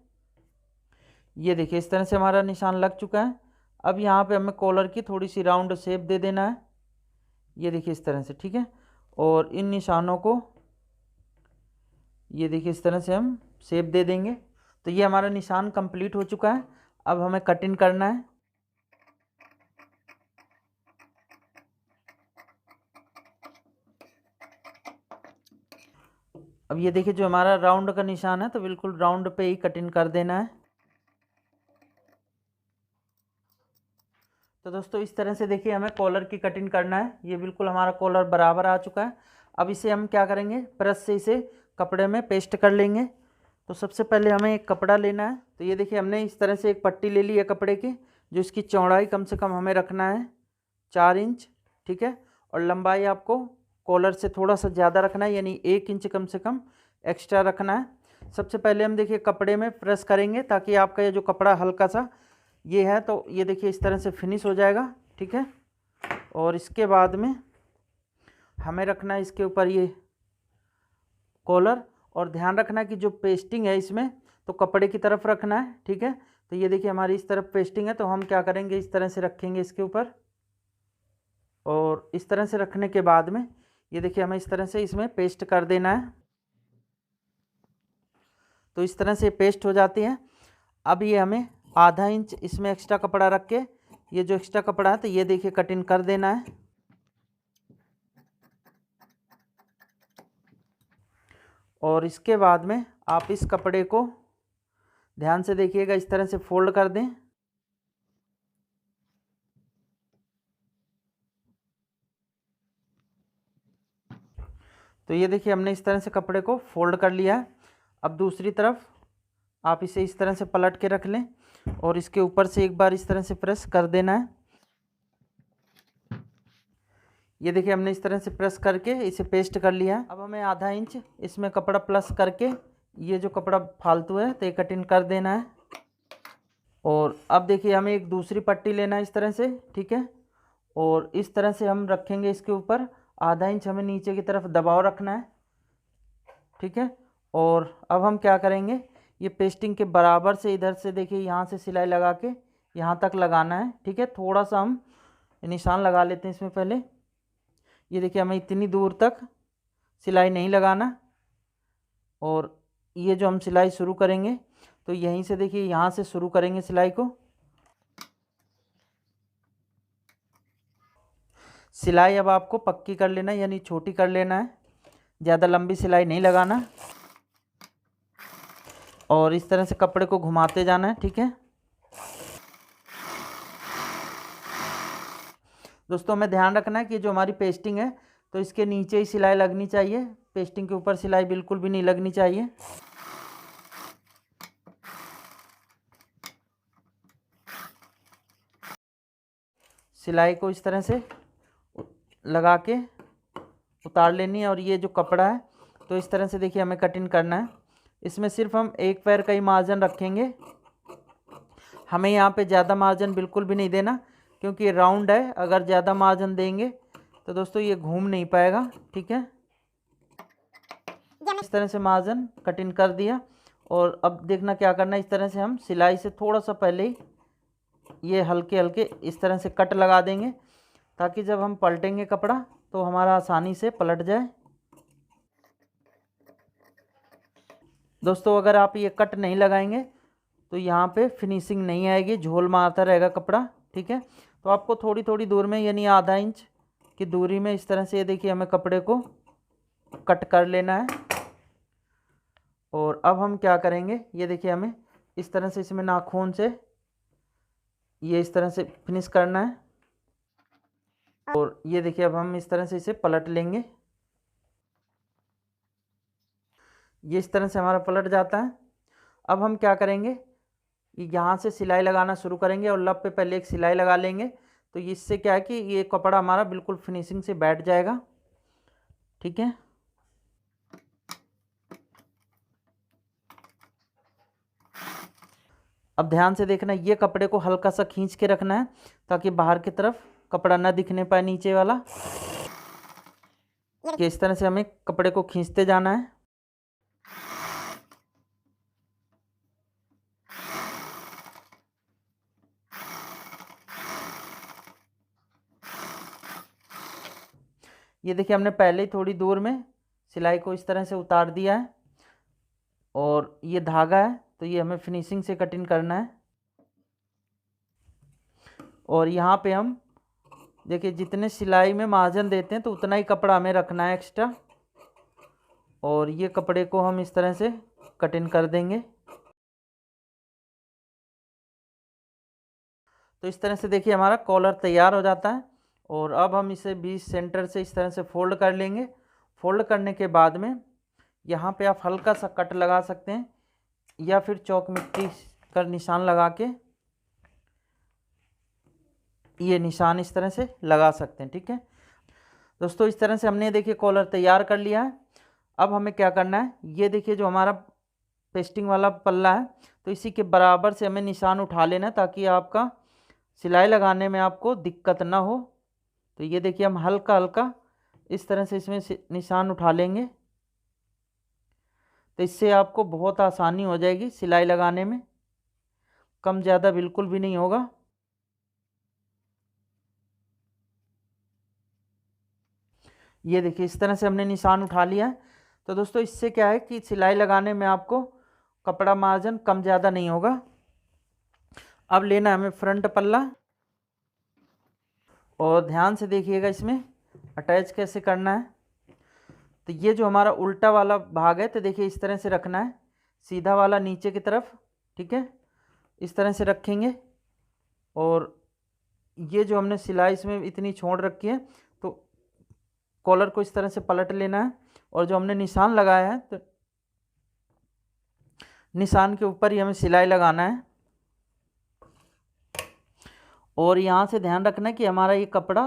ये देखिए इस तरह से हमारा निशान लग चुका है। अब यहाँ पे हमें कॉलर की थोड़ी सी राउंड शेप दे देना है, ये देखिए इस तरह से, ठीक है। और इन निशानों को ये देखिए इस तरह से हम शेप दे देंगे। तो ये हमारा निशान कंप्लीट हो चुका है। अब हमें कटिंग करना है। अब ये देखिए जो हमारा राउंड का निशान है तो बिल्कुल राउंड पे ही कटिंग कर देना है। तो दोस्तों इस तरह से देखिए हमें कॉलर की कटिंग करना है। ये बिल्कुल हमारा कॉलर बराबर आ चुका है। अब इसे हम क्या करेंगे, प्रेस से इसे कपड़े में पेस्ट कर लेंगे। तो सबसे पहले हमें एक कपड़ा लेना है। तो ये देखिए हमने इस तरह से एक पट्टी ले ली है कपड़े की, जो इसकी चौड़ाई कम से कम हमें रखना है 4 इंच, ठीक है। और लंबाई आपको कॉलर से थोड़ा सा ज़्यादा रखना है, यानी 1 इंच कम से कम एक्स्ट्रा रखना है। सबसे पहले हम देखिए कपड़े में प्रेस करेंगे ताकि आपका ये जो कपड़ा हल्का सा ये है तो ये देखिए इस तरह से फिनिश हो जाएगा, ठीक है। और इसके बाद में हमें रखना है इसके ऊपर ये कॉलर। और ध्यान रखना है कि जो पेस्टिंग है इसमें तो कपड़े की तरफ रखना है, ठीक है। तो ये देखिए हमारी इस तरफ पेस्टिंग है तो हम क्या करेंगे, इस तरह से रखेंगे इसके ऊपर। और इस तरह से रखने के बाद में ये देखिए हमें इस तरह से इसमें पेस्ट कर देना है। तो इस तरह से पेस्ट हो जाती है। अब ये हमें आधा इंच इसमें एक्स्ट्रा कपड़ा रख के ये जो एक्स्ट्रा कपड़ा है तो ये देखिए कटिंग कर देना है। और इसके बाद में आप इस कपड़े को ध्यान से देखिएगा, इस तरह से फोल्ड कर दें। तो ये देखिए हमने इस तरह से कपड़े को फोल्ड कर लिया है। अब दूसरी तरफ आप इसे इस तरह से पलट के रख लें और इसके ऊपर से एक बार इस तरह से प्रेस कर देना है। ये देखिए हमने इस तरह से प्रेस करके इसे पेस्ट कर लिया है। अब हमें आधा इंच इसमें कपड़ा प्लस करके ये जो कपड़ा फालतू है तो ये कटिंग कर देना है। और अब देखिए हमें एक दूसरी पट्टी लेना है इस तरह से, ठीक है। और इस तरह से हम रखेंगे इसके ऊपर, आधा इंच हमें नीचे की तरफ दबाव रखना है, ठीक है। और अब हम क्या करेंगे, ये पेस्टिंग के बराबर से इधर से देखिए यहाँ से सिलाई लगा के यहाँ तक लगाना है, ठीक है। थोड़ा सा हम निशान लगा लेते हैं इसमें पहले। ये देखिए हमें इतनी दूर तक सिलाई नहीं लगाना, और ये जो हम सिलाई शुरू करेंगे तो यहीं से देखिए यहाँ से शुरू करेंगे सिलाई को। सिलाई अब आपको पक्की कर लेना है, यानी छोटी कर लेना है, ज़्यादा लंबी सिलाई नहीं लगाना, और इस तरह से कपड़े को घुमाते जाना है। ठीक है दोस्तों, हमें ध्यान रखना है कि जो हमारी पेस्टिंग है तो इसके नीचे ही सिलाई लगनी चाहिए, पेस्टिंग के ऊपर सिलाई बिल्कुल भी नहीं लगनी चाहिए। सिलाई को इस तरह से लगा के उतार लेनी है, और ये जो कपड़ा है तो इस तरह से देखिए हमें कटिंग करना है। इसमें सिर्फ हम एक पैर का ही मार्जिन रखेंगे, हमें यहाँ पे ज़्यादा मार्जिन बिल्कुल भी नहीं देना, क्योंकि ये राउंड है, अगर ज़्यादा मार्जिन देंगे तो दोस्तों ये घूम नहीं पाएगा। ठीक है, इस तरह से मार्जिन कटिंग कर दिया, और अब देखना क्या करना है, इस तरह से हम सिलाई से थोड़ा सा पहले ही ये हल्के हल्के इस तरह से कट लगा देंगे, ताकि जब हम पलटेंगे कपड़ा तो हमारा आसानी से पलट जाए। दोस्तों अगर आप ये कट नहीं लगाएंगे तो यहाँ पे फिनिशिंग नहीं आएगी, झोल मारता रहेगा कपड़ा। ठीक है, तो आपको थोड़ी थोड़ी दूर में, यानी आधा इंच की दूरी में इस तरह से ये देखिए हमें कपड़े को कट कर लेना है। और अब हम क्या करेंगे, ये देखिए हमें इस तरह से इसमें नाखून से ये इस तरह से फिनिश करना है, और ये देखिए अब हम इस तरह से इसे पलट लेंगे। ये इस तरह से हमारा पलट जाता है। अब हम क्या करेंगे, यहाँ से सिलाई लगाना शुरू करेंगे, और लब पे पहले एक सिलाई लगा लेंगे, तो इससे क्या है कि ये कपड़ा हमारा बिल्कुल फिनिशिंग से बैठ जाएगा। ठीक है, अब ध्यान से देखना, ये कपड़े को हल्का सा खींच के रखना है, ताकि बाहर की तरफ कपड़ा ना दिखने पाए नीचे वाला। कि इस तरह से हमें कपड़े को खींचते जाना है। ये देखिए हमने पहले ही थोड़ी दूर में सिलाई को इस तरह से उतार दिया है, और ये धागा है तो ये हमें फिनिशिंग से कटिंग करना है। और यहाँ पे हम देखिए जितने सिलाई में मार्जिन देते हैं तो उतना ही कपड़ा हमें रखना है एक्स्ट्रा, और ये कपड़े को हम इस तरह से कटिंग कर देंगे। तो इस तरह से देखिए हमारा कॉलर तैयार हो जाता है, और अब हम इसे बीच सेंटर से इस तरह से फोल्ड कर लेंगे। फोल्ड करने के बाद में यहाँ पे आप हल्का सा कट लगा सकते हैं, या फिर चौक मिट्टी का निशान लगा के ये निशान इस तरह से लगा सकते हैं। ठीक है दोस्तों, इस तरह से हमने देखिए कॉलर तैयार कर लिया है। अब हमें क्या करना है, ये देखिए जो हमारा पेस्टिंग वाला पल्ला है तो इसी के बराबर से हमें निशान उठा लेना है, ताकि आपका सिलाई लगाने में आपको दिक्कत ना हो। तो ये देखिए हम हल्का हल्का इस तरह से इसमें निशान उठा लेंगे, तो इससे आपको बहुत आसानी हो जाएगी सिलाई लगाने में, कम ज़्यादा बिल्कुल भी नहीं होगा। ये देखिए इस तरह से हमने निशान उठा लिया है। तो दोस्तों इससे क्या है कि सिलाई लगाने में आपको कपड़ा मार्जिन कम ज़्यादा नहीं होगा। अब लेना है हमें फ्रंट पल्ला, और ध्यान से देखिएगा इसमें अटैच कैसे करना है। तो ये जो हमारा उल्टा वाला भाग है तो देखिए इस तरह से रखना है, सीधा वाला नीचे की तरफ। ठीक है, इस तरह से रखेंगे, और ये जो हमने सिलाई इसमें इतनी छोड़ रखी है तो कॉलर को इस तरह से पलट लेना है, और जो हमने निशान लगाया है तो निशान के ऊपर ही हमें सिलाई लगाना है। और यहाँ से ध्यान रखना है कि हमारा ये कपड़ा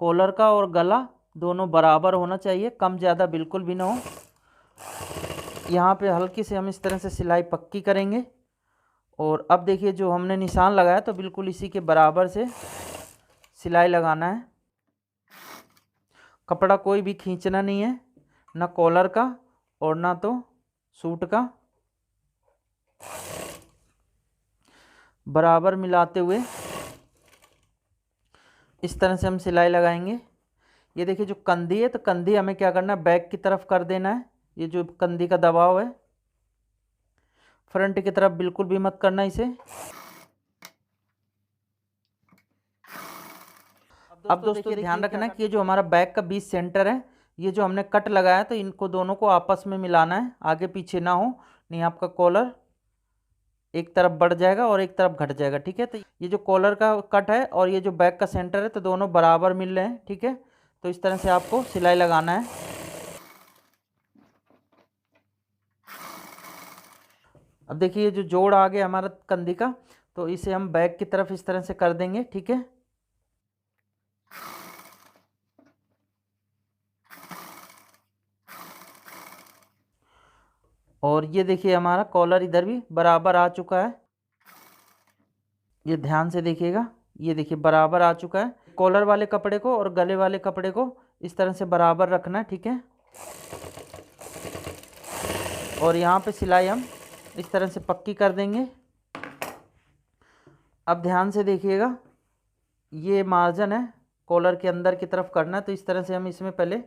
कॉलर का और गला दोनों बराबर होना चाहिए, कम ज़्यादा बिल्कुल भी ना हो। यहाँ पे हल्की से हम इस तरह से सिलाई पक्की करेंगे, और अब देखिए जो हमने निशान लगाया तो बिल्कुल इसी के बराबर से सिलाई लगाना है। कपड़ा कोई भी खींचना नहीं है, ना कॉलर का और ना तो सूट का, बराबर मिलाते हुए इस तरह से हम सिलाई लगाएंगे। ये देखिए जो कंधी है, तो कंधी हमें क्या करना है, बैक की तरफ कर देना है। ये जो कंधी का दबाव है, फ्रंट की तरफ बिल्कुल भी मत करना इसे। अब दोस्तों ध्यान रखना कि ये जो हमारा बैक का बीच सेंटर है, ये जो हमने कट लगाया तो इनको दोनों को आपस में मिलाना है, आगे पीछे ना हो, नहीं आपका कॉलर एक तरफ बढ़ जाएगा और एक तरफ घट जाएगा। ठीक है, तो ये जो कॉलर का कट है और ये जो बैक का सेंटर है, तो दोनों बराबर मिल रहे हैं। ठीक है, तो इस तरह से आपको सिलाई लगाना है। अब देखिए ये जो जोड़ आ गया हमारा कंधी का, तो इसे हम बैक की तरफ इस तरह से कर देंगे। ठीक है, और ये देखिए हमारा कॉलर इधर भी बराबर आ चुका है। ये ध्यान से देखिएगा, ये देखिए बराबर आ चुका है। कॉलर वाले कपड़े को और गले वाले कपड़े को इस तरह से बराबर रखना है। ठीक है, और यहाँ पे सिलाई हम इस तरह से पक्की कर देंगे। अब ध्यान से देखिएगा, ये मार्जिन है कॉलर के अंदर की तरफ करना है, तो इस तरह से हम इसमें पहले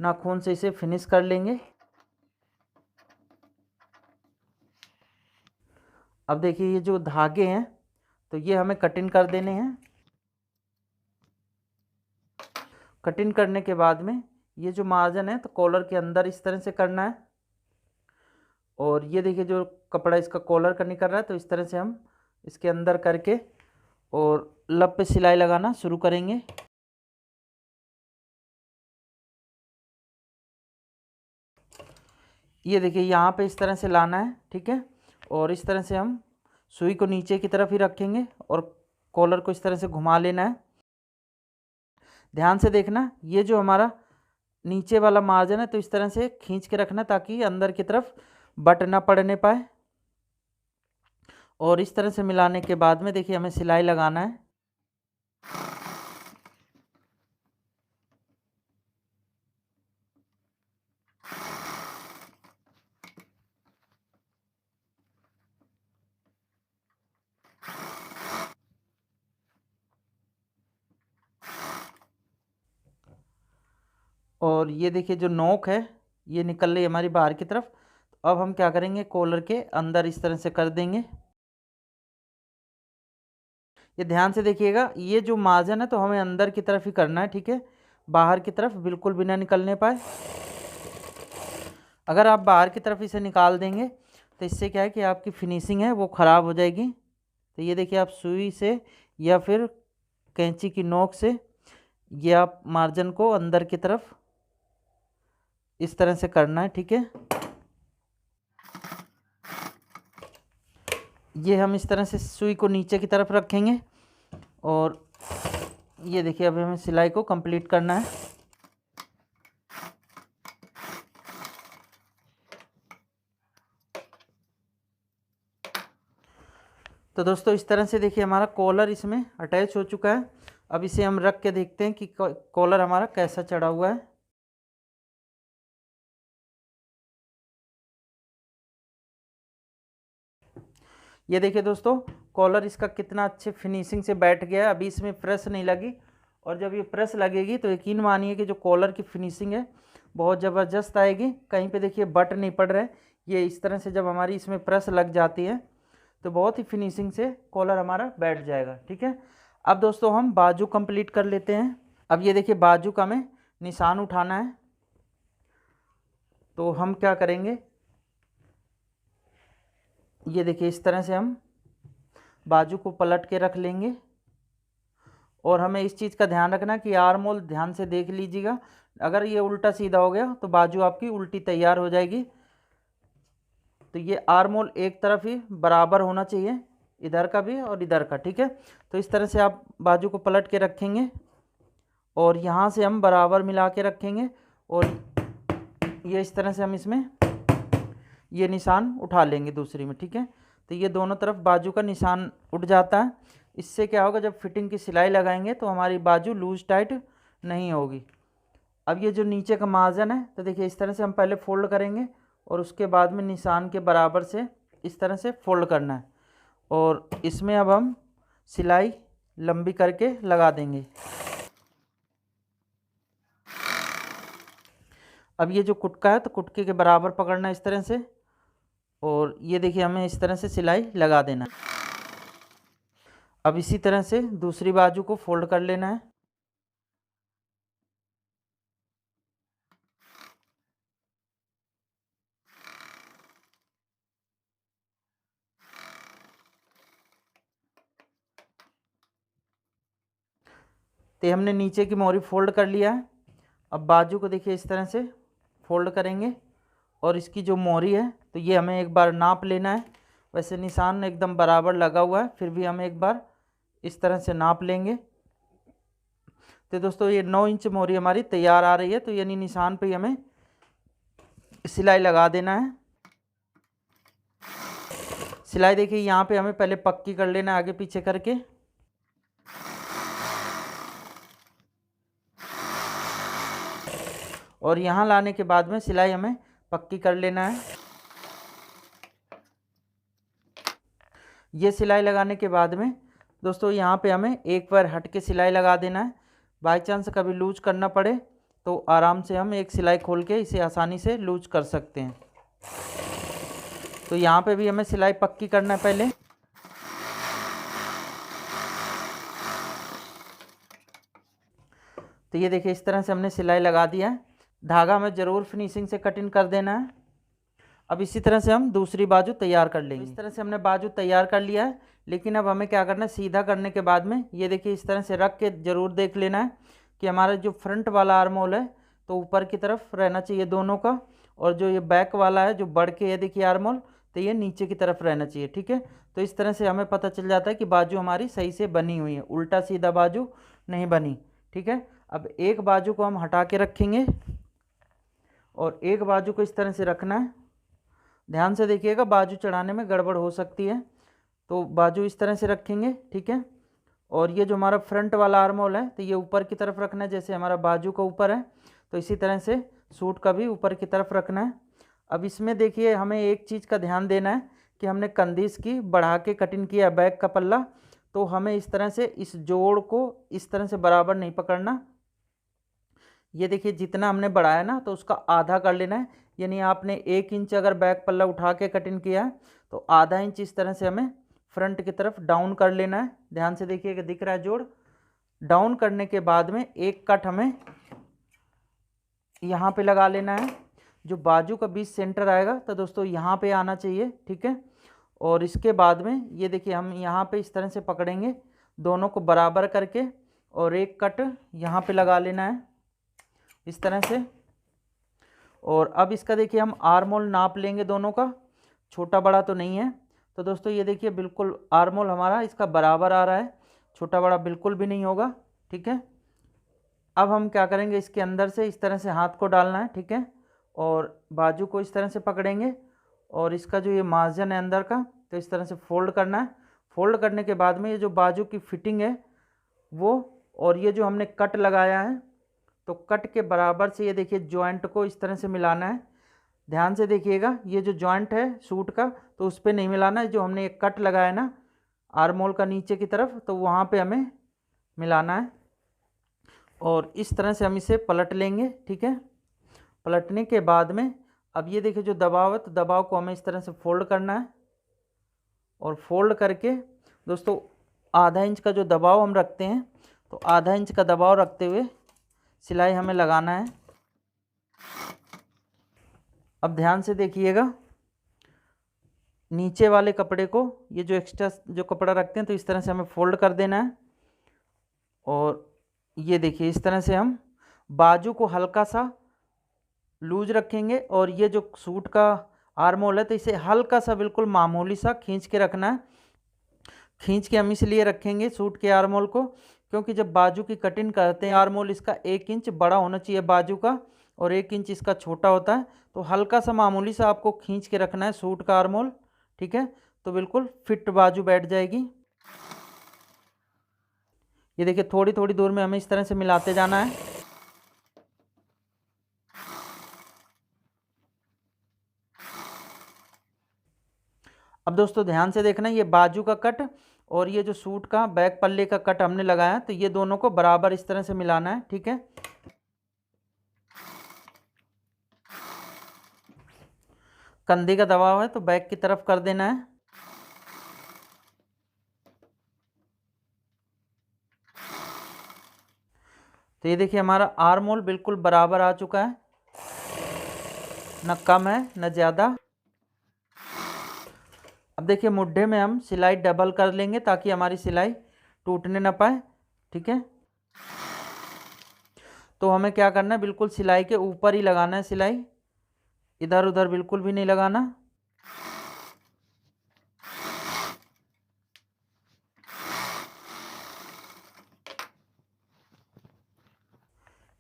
नाखून से इसे फिनिश कर लेंगे। अब देखिए ये जो धागे हैं, तो ये हमें कटिंग कर देने हैं। कटिंग करने के बाद में ये जो मार्जिन है, तो कॉलर के अंदर इस तरह से करना है। और ये देखिए जो कपड़ा इसका कॉलर का निकल रहा है, तो इस तरह से हम इसके अंदर करके और लब पे सिलाई लगाना शुरू करेंगे। ये देखिए यहाँ पे इस तरह से लाना है। ठीक है, और इस तरह से हम सुई को नीचे की तरफ ही रखेंगे और कॉलर को इस तरह से घुमा लेना है। ध्यान से देखना, ये जो हमारा नीचे वाला मार्जिन है, तो इस तरह से खींच के रखना ताकि अंदर की तरफ बट ना पड़ने पाए। और इस तरह से मिलाने के बाद में देखिए हमें सिलाई लगाना है। और ये देखिए जो नोक है, ये निकल रही है हमारी बाहर की तरफ। तो अब हम क्या करेंगे, कॉलर के अंदर इस तरह से कर देंगे। ये ध्यान से देखिएगा, ये जो मार्जिन है तो हमें अंदर की तरफ ही करना है। ठीक है, बाहर की तरफ बिल्कुल भी ना निकलने पाए। अगर आप बाहर की तरफ इसे निकाल देंगे तो इससे क्या है कि आपकी फिनिशिंग है वो ख़राब हो जाएगी। तो ये देखिए आप सुई से या फिर कैंची की नोक से ये आप मार्जिन को अंदर की तरफ इस तरह से करना है। ठीक है, ये हम इस तरह से सुई को नीचे की तरफ रखेंगे और ये देखिए अभी हमें सिलाई को कंप्लीट करना है। तो दोस्तों इस तरह से देखिए हमारा कॉलर इसमें अटैच हो चुका है। अब इसे हम रख के देखते हैं कि कॉलर हमारा कैसा चढ़ा हुआ है। ये देखिए दोस्तों कॉलर इसका कितना अच्छे फिनिशिंग से बैठ गया है। अभी इसमें प्रेस नहीं लगी, और जब ये प्रेस लगेगी तो यकीन मानिए कि जो कॉलर की फिनिशिंग है बहुत ज़बरदस्त आएगी। कहीं पे देखिए बट नहीं पड़ रहा है। ये इस तरह से जब हमारी इसमें प्रेस लग जाती है तो बहुत ही फिनिशिंग से कॉलर हमारा बैठ जाएगा। ठीक है, अब दोस्तों हम बाजू कंप्लीट कर लेते हैं। अब ये देखिए बाजू का हमें निशान उठाना है। तो हम क्या करेंगे, ये देखिए इस तरह से हम बाजू को पलट के रख लेंगे। और हमें इस चीज़ का ध्यान रखना कि आर्म होल ध्यान से देख लीजिएगा, अगर ये उल्टा सीधा हो गया तो बाजू आपकी उल्टी तैयार हो जाएगी। तो ये आर्म होल एक तरफ ही बराबर होना चाहिए, इधर का भी और इधर का। ठीक है, तो इस तरह से आप बाजू को पलट के रखेंगे और यहाँ से हम बराबर मिला के रखेंगे। और ये इस तरह से हम इसमें ये निशान उठा लेंगे दूसरी में। ठीक है, तो ये दोनों तरफ बाजू का निशान उठ जाता है। इससे क्या होगा, जब फिटिंग की सिलाई लगाएंगे तो हमारी बाजू लूज टाइट नहीं होगी। अब ये जो नीचे का मार्जिन है, तो देखिए इस तरह से हम पहले फोल्ड करेंगे और उसके बाद में निशान के बराबर से इस तरह से फोल्ड करना है। और इसमें अब हम सिलाई लंबी करके लगा देंगे। अब ये जो कुटका है तो कुटके के बराबर पकड़ना है इस तरह से, और ये देखिए हमें इस तरह से सिलाई लगा देना है। अब इसी तरह से दूसरी बाजू को फोल्ड कर लेना है। तो हमने नीचे की मोहरी फोल्ड कर लिया है। अब बाजू को देखिए इस तरह से फोल्ड करेंगे, और इसकी जो मोहरी है तो ये हमें एक बार नाप लेना है। वैसे निशान एकदम बराबर लगा हुआ है, फिर भी हम एक बार इस तरह से नाप लेंगे। तो दोस्तों ये 9 इंच मोहरी हमारी तैयार आ रही है, तो यानी निशान पे हमें सिलाई लगा देना है। सिलाई देखिए यहाँ पे हमें पहले पक्की कर लेना है आगे पीछे करके। और यहाँ लाने के बाद में सिलाई हमें पक्की कर लेना है। ये सिलाई लगाने के बाद में दोस्तों यहाँ पे हमें एक बार हट के सिलाई लगा देना है। बाई चांस कभी लूज करना पड़े तो आराम से हम एक सिलाई खोल के इसे आसानी से लूज कर सकते हैं। तो यहाँ पे भी हमें सिलाई पक्की करना है पहले। तो ये देखिए इस तरह से हमने सिलाई लगा दिया है। धागा हमें ज़रूर फिनिशिंग से कटिंग कर देना है। अब इसी तरह से हम दूसरी बाजू तैयार कर लेंगे। इस तरह से हमने बाजू तैयार कर लिया है, लेकिन अब हमें क्या करना है, सीधा करने के बाद में ये देखिए इस तरह से रख के ज़रूर देख लेना है कि हमारा जो फ्रंट वाला आर्म होल है तो ऊपर की तरफ रहना चाहिए दोनों का, और जो ये बैक वाला है जो बढ़ के ये देखिए आर्म होल तो ये नीचे की तरफ रहना चाहिए। ठीक है, तो इस तरह से हमें पता चल जाता है कि बाजू हमारी सही से बनी हुई है, उल्टा सीधा बाजू नहीं बनी। ठीक है, अब एक बाजू को हम हटा के रखेंगे और एक बाजू को इस तरह से रखना है। ध्यान से देखिएगा, बाजू चढ़ाने में गड़बड़ हो सकती है, तो बाजू इस तरह से रखेंगे। ठीक है, और ये जो हमारा फ्रंट वाला आर्म होल है तो ये ऊपर की तरफ रखना है, जैसे हमारा बाजू का ऊपर है तो इसी तरह से सूट का भी ऊपर की तरफ रखना है। अब इसमें देखिए हमें एक चीज़ का ध्यान देना है कि हमने कंधीस की बढ़ा के कटिंग किया बैक का पल्ला, तो हमें इस तरह से इस जोड़ को इस तरह से बराबर नहीं पकड़ना। ये देखिए जितना हमने बढ़ाया ना तो उसका आधा कर लेना है, यानी आपने 1 इंच अगर बैक पल्ला उठा के कटिंग किया है तो आधा इंच इस तरह से हमें फ्रंट की तरफ डाउन कर लेना है। ध्यान से देखिएगा, दिख रहा है जोड़। डाउन करने के बाद में एक कट हमें यहाँ पे लगा लेना है, जो बाजू का बीच सेंटर आएगा तो दोस्तों यहाँ पे आना चाहिए। ठीक है, और इसके बाद में ये देखिए हम यहाँ पे इस तरह से पकड़ेंगे दोनों को बराबर करके, और एक कट यहाँ पे लगा लेना है इस तरह से। और अब इसका देखिए हम आर्म होल नाप लेंगे दोनों का, छोटा बड़ा तो नहीं है। तो दोस्तों ये देखिए बिल्कुल आर्म होल हमारा इसका बराबर आ रहा है, छोटा बड़ा बिल्कुल भी नहीं होगा। ठीक है, अब हम क्या करेंगे, इसके अंदर से इस तरह से हाथ को डालना है। ठीक है, और बाजू को इस तरह से पकड़ेंगे, और इसका जो ये मार्जिन है अंदर का तो इस तरह से फोल्ड करना है। फोल्ड करने के बाद में ये जो बाजू की फिटिंग है वो, और ये जो हमने कट लगाया है तो कट के बराबर से ये देखिए जॉइंट को इस तरह से मिलाना है। ध्यान से देखिएगा, ये जो जॉइंट है सूट का तो उस पर नहीं मिलाना है, जो हमने एक कट लगाया ना आर्म होल का नीचे की तरफ तो वहाँ पे हमें मिलाना है। और इस तरह से हम इसे पलट लेंगे। ठीक है, पलटने के बाद में अब ये देखिए जो दबाव है तो दबाव को हमें इस तरह से फोल्ड करना है, और फोल्ड करके दोस्तों आधा इंच का जो दबाव हम रखते हैं तो आधा इंच का दबाव रखते हुए सिलाई हमें लगाना है। अब ध्यान से देखिएगा, नीचे वाले कपड़े को ये जो एक्स्ट्रा जो कपड़ा रखते हैं तो इस तरह से हमें फोल्ड कर देना है, और ये देखिए इस तरह से हम बाजू को हल्का सा लूज रखेंगे, और ये जो सूट का आर्म होल है तो इसे हल्का सा बिल्कुल मामूली सा खींच के रखना है। खींच के हम इसलिए रखेंगे सूट के आर्म होल को क्योंकि जब बाजू की कटिंग करते हैं आर्म होल इसका 1 इंच बड़ा होना चाहिए बाजू का, और 1 इंच इसका छोटा होता है, तो हल्का सा मामूली सा आपको खींच के रखना है सूट का आर्म होल। ठीक है, तो बिल्कुल फिट बाजू बैठ जाएगी। ये देखिए थोड़ी थोड़ी दूर में हमें इस तरह से मिलाते जाना है। अब दोस्तों ध्यान से देखना, ये बाजू का कट और ये जो सूट का बैक पल्ले का कट हमने लगाया तो ये दोनों को बराबर इस तरह से मिलाना है। ठीक है, कंधे का दबाव है तो बैक की तरफ कर देना है। तो ये देखिए हमारा आर्म होल बिल्कुल बराबर आ चुका है, न कम है न ज़्यादा। अब देखिए मुड्ढे में हम सिलाई डबल कर लेंगे ताकि हमारी सिलाई टूटने ना पाए, ठीक है। तो हमें क्या करना है, बिल्कुल सिलाई के ऊपर ही लगाना है सिलाई, इधर उधर बिल्कुल भी नहीं लगाना।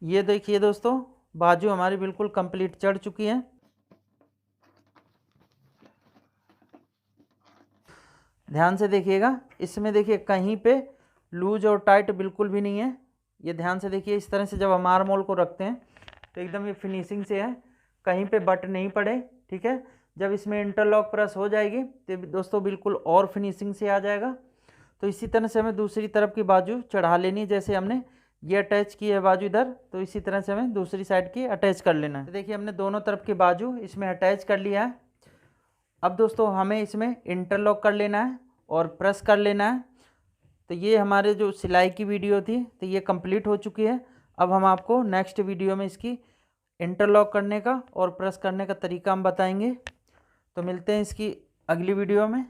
ये देखिए दोस्तों बाजू हमारी बिल्कुल कंप्लीट चढ़ चुकी है। ध्यान से देखिएगा, इसमें देखिए कहीं पे लूज और टाइट बिल्कुल भी नहीं है। ये ध्यान से देखिए, इस तरह से जब हम आर्म होल को रखते हैं तो एकदम ये फिनिशिंग से है, कहीं पे बट नहीं पड़े, ठीक है। जब इसमें इंटरलॉक प्रेस हो जाएगी तो दोस्तों बिल्कुल और फिनिशिंग से आ जाएगा। तो इसी तरह से हमें दूसरी तरफ की बाजू चढ़ा लेनी है। जैसे हमने ये अटैच की है बाजू इधर, तो इसी तरह से हमें दूसरी साइड की अटैच कर लेना है। तो देखिए हमने दोनों तरफ की बाजू इसमें अटैच कर लिया है। अब दोस्तों हमें इसमें इंटरलॉक कर लेना है और प्रेस कर लेना है। तो ये हमारे जो सिलाई की वीडियो थी तो ये कंप्लीट हो चुकी है। अब हम आपको नेक्स्ट वीडियो में इसकी इंटरलॉक करने का और प्रेस करने का तरीका हम बताएंगे। तो मिलते हैं इसकी अगली वीडियो में।